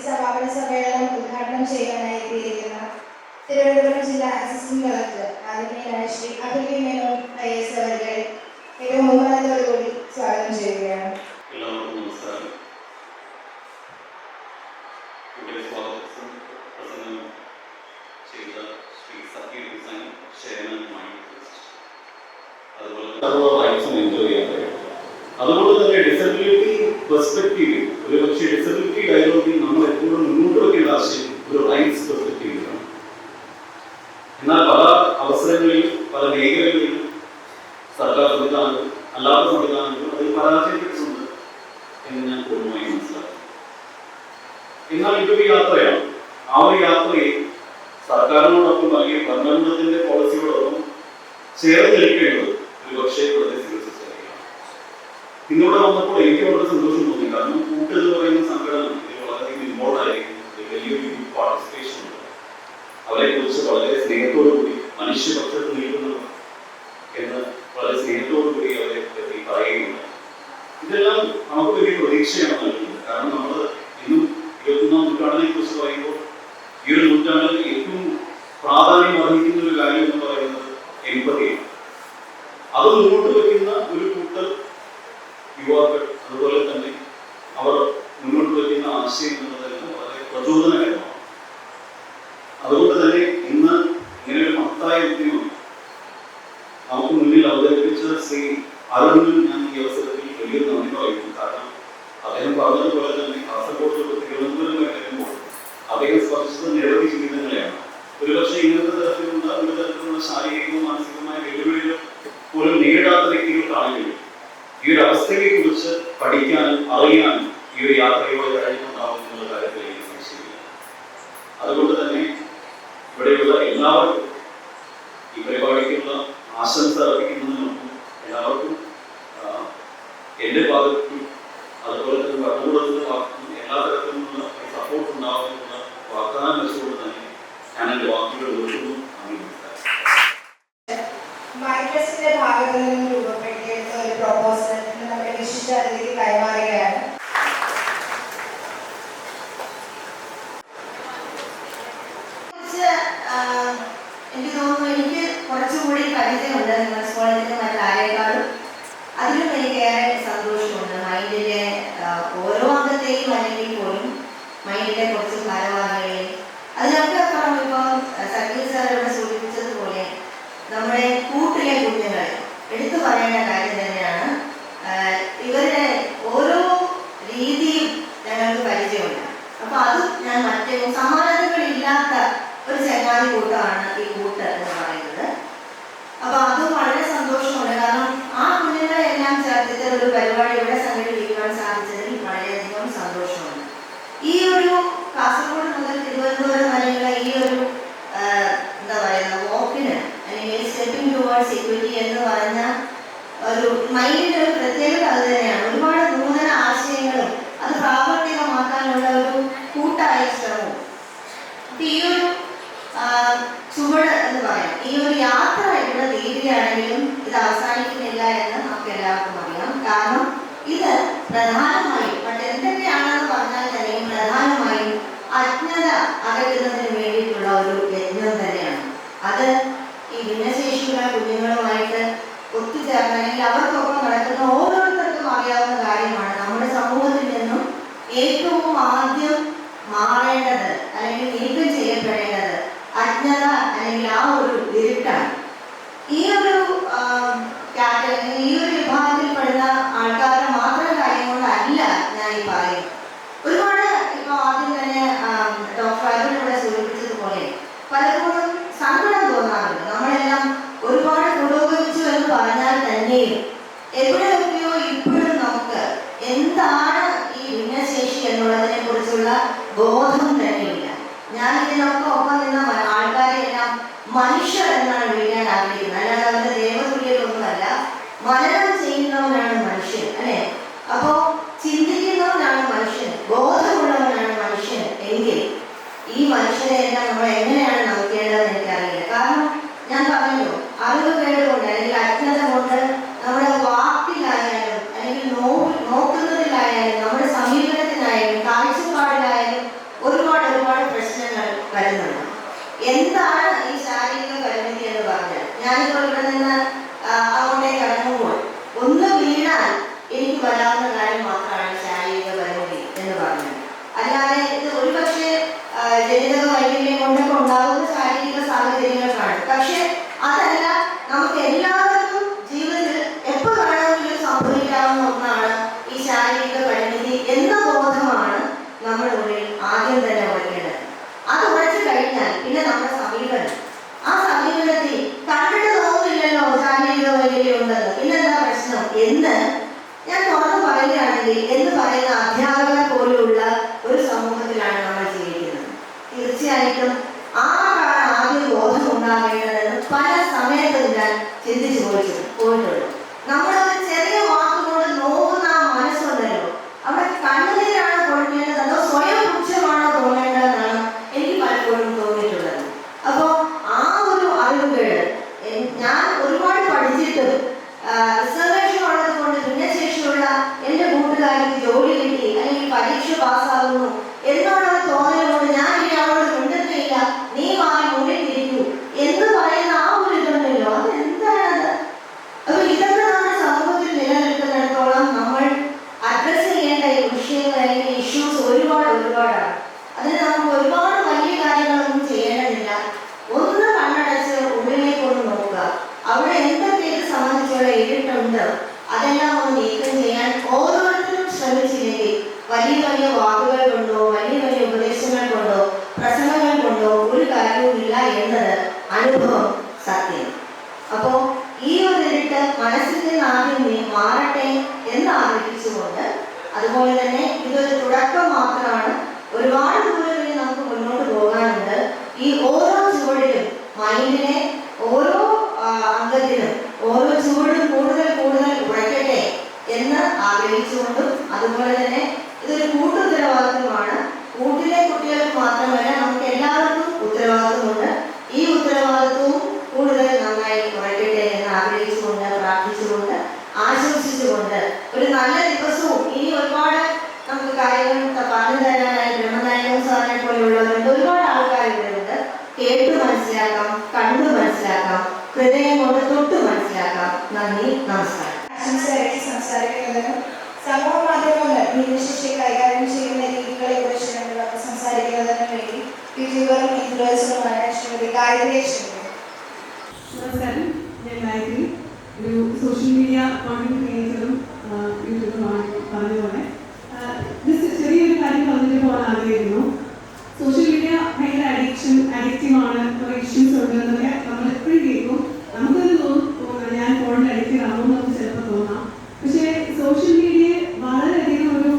സമാപന സമ്മേളനം ഉദ്ഘാടനം ചെയ്യാനായി എത്തിയിരിക്കുന്ന തിരുവനന്തപുരം ജില്ലാ അസിസ്റ്റന്റ് കളക്ടർ ആദരണീയനായ ശ്രീ അതുൽ വി മേനോൻ IAS അവരെ ഏറ്റവും ബഹുമാനത്തോടുകൂടി സ്വാഗതം ചെയ്യുകയാണ്. എല്ലാവർക്കും നമസ്കാരം. ഇവിടെ സ്വാഗതം പ്രസംഗം ചെയ്ത ശ്രീ സക്കീർ ഹുസൈൻ ചെയർമാനുമായി അതുപോലെ തന്നെ ഡിസബിലിറ്റി പെർസ്പെക്റ്റീവിൽ ഒരു പക്ഷേ ഡിസബിലിറ്റി ഡയലോഗിൽ നമ്മൾ എപ്പോഴും മുന്നോട്ട് വെക്കേണ്ട ആശയം ഒരു റൈറ്റ്സ് പെർസ്പെക്റ്റീവിലാണ്. എന്നാൽ പല അവസരങ്ങളിലും പല മേഖലകളിലും സർക്കാർ സംവിധാനങ്ങൾ അല്ലാത്ത സംവിധാനങ്ങളും അതിൽ പരാജയപ്പെട്ടിട്ടുണ്ട് എന്ന് ഞാൻ പൂർണ്ണമായി മനസ്സിലാക്കി. എന്നാൽ ഇതൊരു യാത്രയാണ്. ആ ഒരു യാത്രയിൽ സർക്കാരിനോടൊപ്പം അല്ലെങ്കിൽ ഭരണകൂടത്തിന്റെ പോളിസിയോടൊപ്പം ചേർന്ന് നിൽക്കേണ്ടത് ഒരു പക്ഷേ ഇവിടുത്തെ സിവിൽ സൊസൈറ്റിയാണ്. ഇന്നിവിടെ വന്നപ്പോൾ എനിക്ക് വളരെ സന്തോഷം തോന്നി. കാരണം കൂട്ട് എന്ന് പറയുന്ന സംഘടന ഇതിൽ വളരെയധികം ഇൻവോൾവ് ആയിരിക്കും. വലിയൊരു യൂത്ത് പാർട്ടിസിപ്പേഷൻ ഉണ്ട്. അവരെ കുറിച്ച് വളരെ സ്നേഹത്തോടു കൂടി മനുഷ്യപക്ഷത്ത് നിൽക്കുന്നവർ എന്ന് വളരെ സ്നേഹത്തോടു കൂടി അവരെ പറ്റി പറയുകയുണ്ട്. ഇതെല്ലാം നമുക്ക് വലിയ പ്രതീക്ഷയാണ് നൽകുന്നത്. കാരണം നമ്മൾ ഇന്നും 21-ാം നൂറ്റാണ്ടിനെ കുറിച്ച് പറയുമ്പോൾ ഈ ഒരു നൂറ്റാണ്ടിൽ ഏറ്റവും പ്രാധാന്യം അർഹിക്കുന്ന ഒരു കാര്യം എന്ന് പറയുന്നത് എമ്പതിയാണ്. അത് മുന്നോട്ട് വയ്ക്കുന്ന ഒരു കൂട്ടർ യുവാക്കൾ അതുപോലെ തന്നെ അവർ മുന്നോട്ട് വയ്ക്കുന്ന ആശയം എന്നതെല്ലാം വളരെ പ്രചോദനകരമാണ്. അതുകൊണ്ട് തന്നെ ഇന്ന് ഇങ്ങനെ ഒരു മഹത്തായ ഉദ്യമം നമുക്ക് മുന്നിൽ അവതരിപ്പിച്ച ശ്രീ അരുണിനും ഞാൻ ഈ അവസരത്തിൽ വലിയ നന്ദി പറയുന്നു. കാരണം അദ്ദേഹം പറഞ്ഞതുപോലെ തന്നെ കാസർഗോഡ് തൊട്ട് തിരുവനന്തപുരം വരെ വരുമ്പോൾ അദ്ദേഹം സ്പർശിച്ചത് നിരവധി ജീവിതങ്ങളെയാണ്. ഒരുപക്ഷെ ഇന്നത്തെ തരത്തിലുള്ള ശാരീരികവും മാനസികമായ വെല്ലുവിളികൾ പോലും നേരിടാത്ത വ്യക്തികൾക്കാണെങ്കിലും ഈ ഒരു അവസ്ഥയെ കുറിച്ച് പഠിക്കാനും അറിയാനും ഈ ഒരു യാത്രയോടെ കഴിഞ്ഞുണ്ടാവും എന്നുള്ള കാര്യത്തിൽ എനിക്ക് സംശയമില്ല. അതുകൊണ്ട് തന്നെ ഇവിടെയുള്ള എല്ലാവർക്കും ഈ പരിപാടിക്കുള്ള ആശംസ അർപ്പിക്കുന്നതിനൊപ്പം എല്ലാവർക്കും എൻ്റെ ഭാഗത്തും അതുപോലെ തന്നെ ഭരണകൂടത്തിന്റെ ഭാഗത്തും എല്ലാ തരത്തിലുള്ള സപ്പോർട്ട് ഉണ്ടാവുമെന്നുള്ള വാഗ്ദാനം വെച്ചുകൊണ്ട് തന്നെ ഞാൻ എൻ്റെ വാക്കുകൾ ഓർക്കുന്നു. മൈക്രസിന്റെ ഭാഗത്തു നിന്നും രൂപപ്പെടുത്തിയെടുത്ത ഒരു പ്രൊപ്പോസൽ നമ്മുടെ വിശിഷ്ട അതിഥിക്ക് കൈമാറുകയാണ്. എനിക്ക് തോന്നുന്നു എനിക്ക് കുറച്ചുകൂടി പരിചയമുണ്ട് നിങ്ങളുടെ കോളേജിലെ മറ്റാരേക്കാളും. അതിലും എനിക്ക് ഏറെ സന്തോഷമുണ്ട്. മൈൻഡിലെ ഓരോ അംഗത്തെയും അല്ലെങ്കിൽ പോലും മൈൻഡിലെ കുറച്ച് ഭാരവാഹികളെയും അതിനൊക്കെ അപ്പുറം ഇപ്പോൾ സക്കീർ സാർ ഇവിടെ സൂചിപ്പിച്ചതുപോലെ നമ്മുടെ കൂട്ടിലെ കുഞ്ഞുങ്ങളെ എടുത്തു പറയേണ്ട കാര്യം തന്നെയാണ്. ഇവരുടെ ഓരോ രീതിയും ഞങ്ങൾക്ക് പരിചയമുണ്ട്. അപ്പൊ അത് ഞാൻ മറ്റേ സമാനതകളില്ലാത്ത ഒരു ചങ്ങാതി കൂട്ടമാണ് ഈ കൂട്ട് എന്ന് പറയുന്നത്. അപ്പൊ അതും വളരെ സന്തോഷമുണ്ട്. കാരണം ആ കുഞ്ഞുങ്ങളെ എല്ലാം ചേർത്തിട്ട് ഒരു പരിപാടി ഇവിടെ സംഘടിപ്പിക്കുവാൻ സാധിച്ചതിൽ വളരെയധികം സന്തോഷമുണ്ട്. ഈ ഒരു കാസർഗോഡ് മുതൽ തിരുവനന്തപുരം വരെയുള്ള ഈ ഒരു എന്താ പറയുക വോക്കിന് അല്ലെങ്കിൽ സ്റ്റെപ്പിംഗ് ടുവേർഡ്സ് ഇക്വിറ്റി എന്ന് പറഞ്ഞ ഒരു മൈൻഡിന്റെ ഒരു പ്രത്യേകത അത് തന്നെയാണ്. ഒരുപാട് നൂതന ആശയങ്ങളും അത് പ്രാവർത്തികമാക്കാനുള്ള ഒരു കൂട്ടായ ശ്രമവും. ഈ ഒരു ചുവട് എന്ന് പറയാം. ഈ ഒരു യാത്ര ഇവിടെ തീരുകയാണെങ്കിലും ഇത് അവസാനിക്കുന്നില്ല എന്ന് നമുക്ക് എല്ലാവർക്കും അറിയാം. കാരണം ഇത് പ്രധാനമായും മറ്റെന്തൊക്കെയാണെന്ന് പറഞ്ഞാൽ തന്നെയും പ്രധാനമായും അജ്ഞത അകറ്റുന്നതിന് വേണ്ടിയിട്ടുള്ള ഒരു യജ്ഞം തന്നെയാണ്. അത് ഈ ഭിന്നശേഷിയുള്ള കുഞ്ഞുങ്ങളുമായിട്ട് ഒത്തുചേർന്ന് അല്ലെങ്കിൽ അവർക്കൊപ്പം നടക്കുന്ന ഓരോരുത്തർക്കും അറിയാവുന്ന കാര്യമാണ്. നമ്മുടെ സമൂഹത്തിൽ നിന്നും ഏറ്റവും ആദ്യം മാറേണ്ടത് അല്ലെങ്കിൽ നീക്കം ചെയ്യപ്പെടേണ്ടത് അജ്ഞത അല്ലെങ്കിൽ ആ ഒരു ഇരുട്ടാണ്. ഈ ഒരു ഈ ഒരു വിഭാഗത്തിൽപ്പെടുന്ന ആൾക്കാരുടെ മാത്രം കാര്യം കൊണ്ടല്ല ഞാൻ ഈ പറയുന്നത്. ഒരുപാട് ഇപ്പൊ ആദ്യം തന്നെ ഡോക്ടർ അരുൺ ഇവിടെ സൂചിപ്പിച്ചതുപോലെ പലപ്പോഴും സങ്കടം തോന്നാറുണ്ട്. നമ്മളെല്ലാം ഒരുപാട് പുരോഗമിച്ചു എന്ന് പറഞ്ഞാൽ തന്നെയും എവിടെയൊക്കെയോ ഇപ്പോഴും നമുക്ക് എന്താണ് ഈ ഭിന്നശേഷി എന്നുള്ളതിനെ കുറിച്ചുള്ള ബോധം തന്നെയില്ല. ഞാൻ ഇതിനൊക്കെ ഒപ്പം നിന്ന ആൾക്കാരെ എല്ലാം മനുഷ്യർ എന്നാണ് വിളിക്കാൻ ആഗ്രഹിക്കുന്നത്. അല്ലാതെ അവരുടെ ദേവതുല്യതൊന്നുമല്ല. മനനം ചെയ്യുന്നവനാണ് മനുഷ്യൻ, അല്ലെ? അപ്പോ ചിന്തിക്കുന്നവനാണ് മനുഷ്യൻ, ബോധമുള്ളവനാണ് മനുഷ്യൻ. എങ്കിൽ ഈ മനുഷ്യരെ എല്ലാം നമ്മൾ എങ്ങനെയാണ് നോക്കേണ്ടതെന്ന് എനിക്കറിയില്ല. കാരണം ഞാൻ പറഞ്ഞല്ലോ, അറിവ് കേടുകൊണ്ട് അല്ലെങ്കിൽ അജ്ഞത കൊണ്ട് നമ്മുടെ വാക്കിലായാലും അല്ലെങ്കിൽ നോക്കുന്നതിലായാലും നമ്മുടെ സമീപനത്തിനായാലും കാഴ്ചപ്പാടിലായാലും ഞാനിപ്പോൾ ഇവിടെ നിന്ന് അങ്ങോട്ടേക്ക് ഇറങ്ങുമ്പോൾ ഒന്ന് വീണാൽ എനിക്ക് വരാവുന്ന കാര്യം മാത്രമാണ് ശാരീരിക പരിമിതി എന്ന് പറഞ്ഞത്. അല്ലാതെ ഇത് ഒരുപക്ഷെ ജനിതക വൈകല്യം കൊണ്ടൊക്കെ ഉണ്ടാകുന്ന ശാരീരിക സാഹചര്യങ്ങൾക്കാണ്. പക്ഷെ അതല്ല, നമുക്ക് എല്ലാവർക്കും ജീവിതത്തിൽ എപ്പോൾ വേണമെങ്കിലും സംഭവിക്കാവുന്ന ഒന്നാണ് ഈ ശാരീരിക പരിമിതി എന്ന ബോധമാണ് നമ്മുടെ ഉള്ളിൽ ആദ്യം തന്നെ ഉറയ്ക്കേണ്ടത്. അത് ഉറച്ചു കഴിഞ്ഞാൽ പിന്നെ നമ്മുടെ സമീപനം, ആ സമീപനത്തിൽ കണ്ടിട്ട് തോന്നുന്നില്ലല്ലോ ശാരീരിക വൈകല്യം ഉണ്ടെന്ന്, പിന്നെന്താ പ്രശ്നം എന്ന് ഞാൻ തുറന്നു പറയുകയാണെങ്കിൽ എന്ന് പറയുന്ന അധ്യാപകർ പോലുള്ള ഒരു സമൂഹത്തിലാണ് നമ്മൾ ജീവിക്കുന്നത്. തീർച്ചയായിട്ടും ആദ്യം ബോധം ഉണ്ടാകേണ്ടതെന്ന് പല സമയത്തും ഞാൻ ചിന്തിച്ചു പോയിട്ടുണ്ട്. നമ്മളൊരു ചെറിയ വാക്കുകൊണ്ട് നോക്കുന്ന ആ മനസ്സുണ്ടല്ലോ, അവിടെ കണ്ണുനീരാണ് കൊടുക്കേണ്ടത് അതോ സ്വയം പുച്ഛമാണോ തോന്നേണ്ടതെന്നാണ് എനിക്ക് പലപ്പോഴും തോന്നിയിട്ടുള്ളത്. അപ്പോൾ ആ ഒരു അറിവുകൾ ഞാൻ ഒരുപാട് പഠിച്ചിട്ടും റിസർവേഷൻ ഉള്ളത് കൊണ്ട് ഭിന്നശേഷിയുള്ള എൻ്റെ കൂട്ടുകാർക്ക് ജോലി കിട്ടി അല്ലെങ്കിൽ പരീക്ഷ പാസ്സാകുന്നു എന്നുള്ളത് തോന്നലുകൊണ്ട് ഞാൻ ഇനി അവളോട് മിണ്ടുന്നില്ല, നീ മാറി മുന്നിൽ തിരിക്കൂ എന്ന് പറയുന്ന ആ ഒരു ഇതുണ്ടല്ലോ, അത് എന്താണത്? അപ്പൊ ഇതൊക്കെ നമ്മുടെ സമൂഹത്തിൽ നിലനിൽക്കുന്നിടത്തോളം നമ്മൾ അഡ്രസ് ചെയ്യേണ്ട ഈ വിഷയങ്ങൾ അല്ലെങ്കിൽ ഇഷ്യൂസ് ഒരുപാടാണ്. അതിന് നമുക്ക് ഒരുപാട് വലിയ കാര്യങ്ങളൊന്നും ചെയ്യേണ്ടതില്ല. ഒന്ന് കണ്ണടച്ച് ഉള്ളിലേക്ക് ഒന്ന് നോക്കുക, അവിടെ എന്തൊക്കെ ഇത് സംബന്ധിച്ചുള്ള ഇരുട്ടുണ്ട് അതെല്ലാം ഒന്ന് നീക്കം ചെയ്യാൻ ഓരോരുത്തരും ശ്രമിച്ചില്ലെങ്കിൽ വലിയ വലിയ വാക്കുകൾ കൊണ്ടോ വലിയ വലിയ ഉപദേശങ്ങൾ കൊണ്ടോ പ്രസംഗങ്ങൾ കൊണ്ടോ ഒരു കാര്യവുമില്ല എന്നത് അനുഭവം സത്യം. അപ്പോൾ ഈ ഒരു ഇരുട്ട് മനസ്സിൽ നിന്ന് ആദ്യം മാറട്ടെ എന്ന് ആഗ്രഹിച്ചുകൊണ്ട്, അതുപോലെ തന്നെ ഇതൊരു തുടക്കം മാത്രമാണ്. ഒരുപാട് ദൂരങ്ങളിൽ നമുക്ക് മുന്നോട്ട് പോകാനുണ്ട്. ഈ ഓരോ ചുവടിലും മൈൻഡിനെ ഓരോ അംഗത്തിനും ഓരോ ചുവടും കൂടുതൽ ഉറയ്ക്കട്ടെ എന്ന് ആഗ്രഹിച്ചുകൊണ്ടും, അതുപോലെ തന്നെ ഇതൊരു കൂട്ടുത്തരവാദിത്വമാണ്. കൂട്ടിലെ കുട്ടികൾക്ക് മാത്രമല്ല നമുക്ക് എല്ലാവർക്കും ഉത്തരവാദിത്വമുണ്ട്. ഈ ഉത്തരവാദിത്വവും കൂടുതൽ നന്നായി ഉറയ്ക്കട്ടെ എന്ന് ആഗ്രഹിച്ചുകൊണ്ട്, പ്രാർത്ഥിച്ചുകൊണ്ട്, ആശംസിച്ചുകൊണ്ട് ഒരു നല്ല ദിവസവും ഇനി ഒരുപാട് നമുക്ക് കാര്യങ്ങൾ പറഞ്ഞു തരാനായി ബ്രഹ്മനായകൻ സാറിനെ പോലെയുള്ളവരുണ്ട്. ഒരുപാട് ആൾക്കാർ ഇവിടെയുണ്ട്. കേട്ട് മനസ്സിലാക്കാം, കണ്ടു മനസ്സിലാക്കാം, ഹൃദയം കൊണ്ട് തൊട്ട് മനസ്സിലാക്കാം. നന്ദി, നമസ്കാരം. സംസാരിക്കുന്നതിനും സമൂഹ മാധ്യമങ്ങൾ ഭിന്നശേഷി കൈകാര്യം ചെയ്യുന്ന രീതികളെ കുറിച്ച് സംസാരിക്കുന്നതിനും വേണ്ടി യൂട്യൂബറും ഇൻഫ്ലുവൻസറുമായ ശ്രീമതി ഗായത്രിയെ ക്ഷണിക്കുന്നു. നമസ്കാരം, ഞാൻ ഗായത്രി. ഒരു സോഷ്യൽ മീഡിയ കോണ്ടന്റ് ക്രിയേറ്ററും യൂട്യൂബറുമാണ്. പറഞ്ഞതുപോലെ ചെറിയൊരു കാര്യം പറഞ്ഞിട്ട് പോകാൻ ആഗ്രഹിക്കുന്നു. സോഷ്യൽ മീഡിയ ഭയങ്കര അഡിക്റ്റീവാണ്, കുറേ ഇഷ്യൂസ് ഉണ്ട് എന്നൊക്കെ നമ്മൾ എപ്പോഴും കേൾക്കും. നമുക്കത് തോന്നും ഞാൻ ഫോണിൽ അഡിക്റ്റീവ് ആകുമോ എന്നൊക്കെ ചിലപ്പോൾ തോന്നാം. പക്ഷേ സോഷ്യൽ മീഡിയയെ വളരെയധികം ഒരു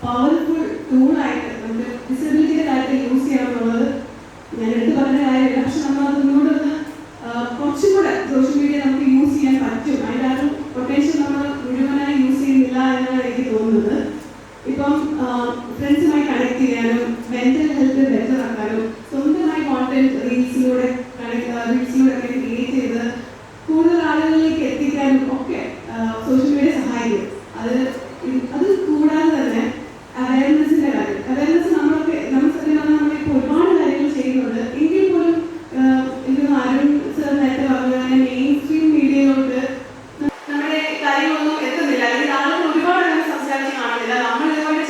പവർഫുൾ ടൂളായിട്ട് നമുക്ക് ഡിസബിലിറ്റിയുടെ കാര്യത്തിൽ യൂസ് ചെയ്യണം എന്നുള്ളത് ഞാൻ എടുത്തു പറഞ്ഞ കാര്യമില്ല. പക്ഷെ നമ്മൾ അത് മുന്നോട്ടൊന്ന് കുറച്ചും കൂടെ സോഷ്യൽ മീഡിയ നമുക്ക് യൂസ് ചെയ്യാൻ പറ്റും. അതിൻ്റെ ആ ഒരു പൊട്ടൻഷ്യൽ നമ്മൾ മുഴുവനായി യൂസ് ചെയ്യുന്നില്ല എന്നാണ് എനിക്ക് തോന്നുന്നത്. ഇപ്പം ഫ്രണ്ട്സുമായി കണക്ട് ചെയ്യാനും മെന്റൽ ഹെൽത്ത് ബെറ്റർ ആക്കാനും സ്വന്തമായി കോണ്ടന്റ് റീൽസിലൂടെ ഒക്കെ ക്രിയേറ്റ് ചെയ്ത് കൂടുതൽ ആളുകളിലേക്ക് എത്തിക്കാനും ഒക്കെ സോഷ്യൽ മീഡിയ സഹായിക്കും. അത് കൂടാതെ തന്നെ അവയർനെസ്സിന്റെ കാര്യം, അവയർനെസ് നമ്മൾ സത്യം പറഞ്ഞാൽ നമ്മളിപ്പോൾ ഒരുപാട് കാര്യങ്ങൾ ചെയ്യുന്നുണ്ട്. എങ്കിൽ പോലും എനിക്ക് അരുൺ സർ നേരത്തെ പറഞ്ഞ മെയിൻ സ്ട്രീം മീഡിയയിലോട്ട് നമ്മുടെ കാര്യങ്ങളൊന്നും എത്തുന്നില്ല. അല്ലെങ്കിൽ ആളുകൾ ഒരുപാട് അങ്ങനെ സംസാരിച്ച് കാണുന്നില്ല. നമ്മൾ ഇതുപോലെ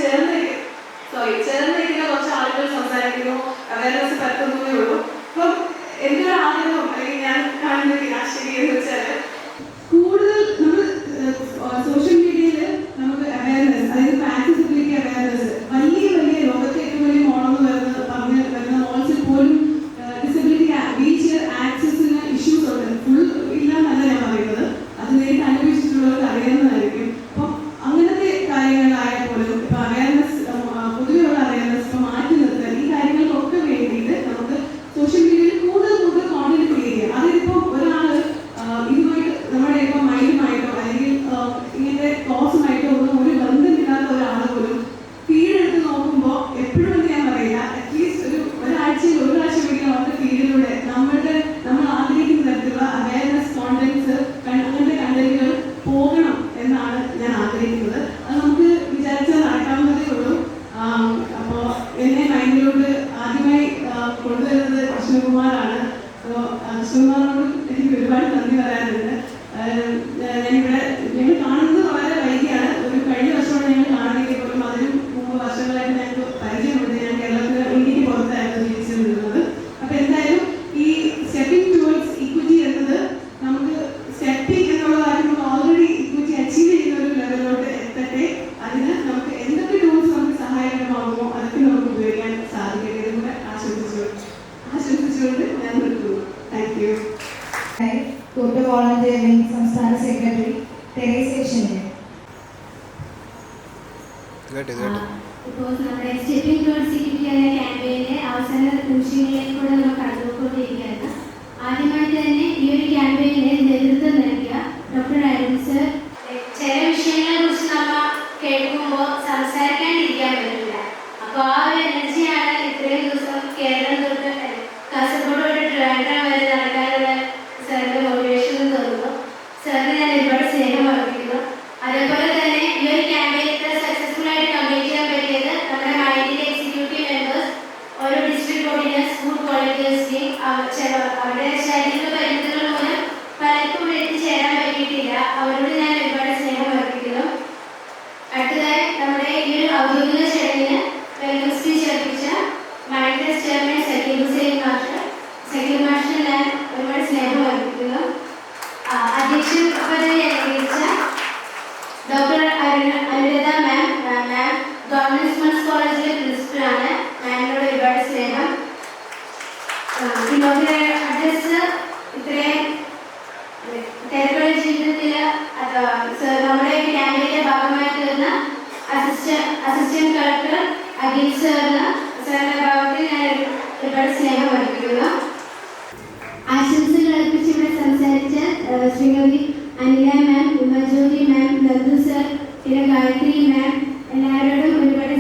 ചേർന്നിരിക്കുന്ന കുറച്ച് ആളുകൾ സംസാരിക്കുന്നു, അവയർനെസ് പരത്തുന്നതേ ഉള്ളൂ. അപ്പം എൻ്റെ ഒരു ആഗ്രഹം അല്ലെങ്കിൽ ഞാൻ കാണുന്ന രാഷ്ട്രീയം എന്ന് വെച്ചാൽ കൂടുതൽ നമ്മൾ സോഷ്യൽ മീഡിയയിൽ നമ്മൾ നന്ദി പറയാനുണ്ട്. ഞാനിവിടെ ഞങ്ങൾ കാണുന്നത് വളരെ വൈകിയാണ്. ഒരു കഴിഞ്ഞ വർഷമാണ് ഞങ്ങൾ കാണുന്നെങ്കിൽ പോലും അതിനും മുമ്പ് വർഷങ്ങളായിട്ട് ഞങ്ങൾക്ക് പരിചയമുണ്ട്. ഞാൻ കേരളത്തിൽ ഇന്ത്യക്ക് പുറത്തായിരുന്നു ജീവിച്ചിരുന്നത്. അപ്പോൾ എന്തായാലും ഈ സ്റ്റെപ്പിംഗ് ടുവേർഡ്സ് ഇക്വിറ്റി എന്നത് നമുക്ക് സ്റ്റെപ്പിംഗ് എന്നുള്ളതായിട്ട് നമ്മൾ ഓൾറെഡി ഇക്വിറ്റി അച്ചീവ് ചെയ്യുന്ന ഒരു ലെവലിലോട്ട് എത്തട്ടെ. അതിന് നമുക്ക് എന്തൊക്കെ ടൂൾസ് നമുക്ക് സഹായകരമാകുമോ അതൊക്കെ നമുക്ക് ഉപയോഗിക്കാൻ സാധിക്കട്ടെ എന്ന് കൂടെ ആശംസിച്ചുകൊണ്ട് ഞാൻ നിർത്തുന്നു. Thank you. കൂട്ട വോളണ്ടിയറിംഗ് സംസ്ഥാന സെക്രട്ടറി തെരേസ. ഇപ്പോൾ നമ്മുടെ സ്റ്റെപ്പിംഗ് ടുവേർഡ്സ് ഇക്വിറ്റി എന്ന ക്യാമ്പയിൻ്റെ അവസാന നിമിഷങ്ങളിലേക്ക് കൂടെ നമ്മൾ കടന്നുകൊണ്ടിരിക്കുകയാണ്. ആദ്യമായിട്ട് തന്നെ ഈ ഒരു ക്യാമ്പയിന് നേതൃത്വം നൽകിയ ഡോക്ടർ അരുൺ സർ. ചില വിഷയങ്ങളെ കുറിച്ച് നമ്മൾ കേൾക്കുമ്പോൾ സംസാരിക്കാണ്ടിരിക്കാൻ പറ്റില്ല. അപ്പോൾ ആ ഒരു എനർജിയാണ് ഇത്രയും ദിവസം കേരളം തൊട്ട് കാസർഗോഡ് തൊട്ട് ട്രിവാൻഡ്രം വരെ നടക്കാനുള്ള സാറിൻ്റെ മോട്ടിവേഷൻ എന്ന് തോന്നുന്നു. സാറിന് ഞാൻ ഒരുപാട് സ്നേഹം അർപ്പിക്കുന്നു. അതേപോലെ തന്നെ ഈ ഒരു ക്യാമ്പയിൻ ഇത്ര സക്സസ്ഫുൾ ആയിട്ട് കംപ്ലീറ്റ് ചെയ്യാൻ പറ്റിയത് നമ്മുടെ മൈൻഡിലെ എക്സിക്യൂട്ടീവ് മെമ്പേഴ്സ്, ഓരോ ഡിസ്ട്രിക്ട് കോർഡിനേറ്റേഴ്സ്, സ്കൂൾ വോളണ്ടിയേഴ്സിനെയും അവരുടെ ശാരീരിക പരിമിതികൾ മൂലം പലർക്കും ഇവിടെ എത്തിച്ചേരാൻ പറ്റിയിട്ടില്ല. അവരോട് ഞാൻ ഒരുപാട് സ്നേഹം അർപ്പിക്കുന്നു. അടുത്തതായി നമ്മുടെ ഈ ഒരു ഔദ്യോഗിക ചടങ്ങിന് വെൽക്കം സ്പീച്ച് അർപ്പിച്ച മൈൻഡ് ചെയർമാൻ സക്കീർ ഹുസൈൻ മാഷിന് ഞാൻ ഒരുപാട് സ്നേഹം അർപ്പിക്കുന്നു. അധ്യക്ഷൻ പദവി അലങ്കരിച്ച ഡോക്ടർ അനുരത മാം ഗവൺമെന്റ് വിമൻസ് കോളേജിലെ പ്രിൻസിപ്പലാണ്. മാമിനോട് ഒരുപാട് സ്നേഹം. ഇന്നോഗ്രൽ അഡ്രസ് ഇത്രയും തിരക്കുള്ള ജീവിതത്തിൽ നമ്മുടെ ക്യാമ്പയിന്റെ ഭാഗമായി തീർന്ന അസിസ്റ്റന്റ് കളക്ടർ അഖിൽ സാറിന് സാറിന്റെ ഭാഗത്തിൽ ഞാൻ ഒരുപാട് സ്നേഹം അർപ്പിക്കുന്നു. ആശംസകൾ അർപ്പിച്ച് ഇവിടെ സംസാരിച്ച ശ്രീമതി അനില മാം, ഉമ്മജ്യോതി മാം, നന്ദു സർ, പിന്നെ ഗായത്രി മാം, എല്ലാവരോടും ഒരുപാട്